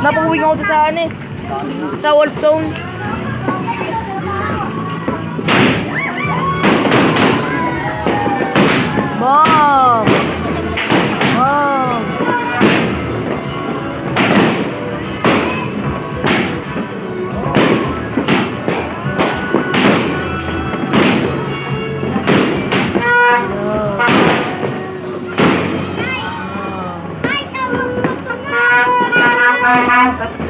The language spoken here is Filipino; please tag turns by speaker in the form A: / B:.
A: Napuwing ako sa ano eh. Sa wolf zone. Bam! Bam!
B: Ay,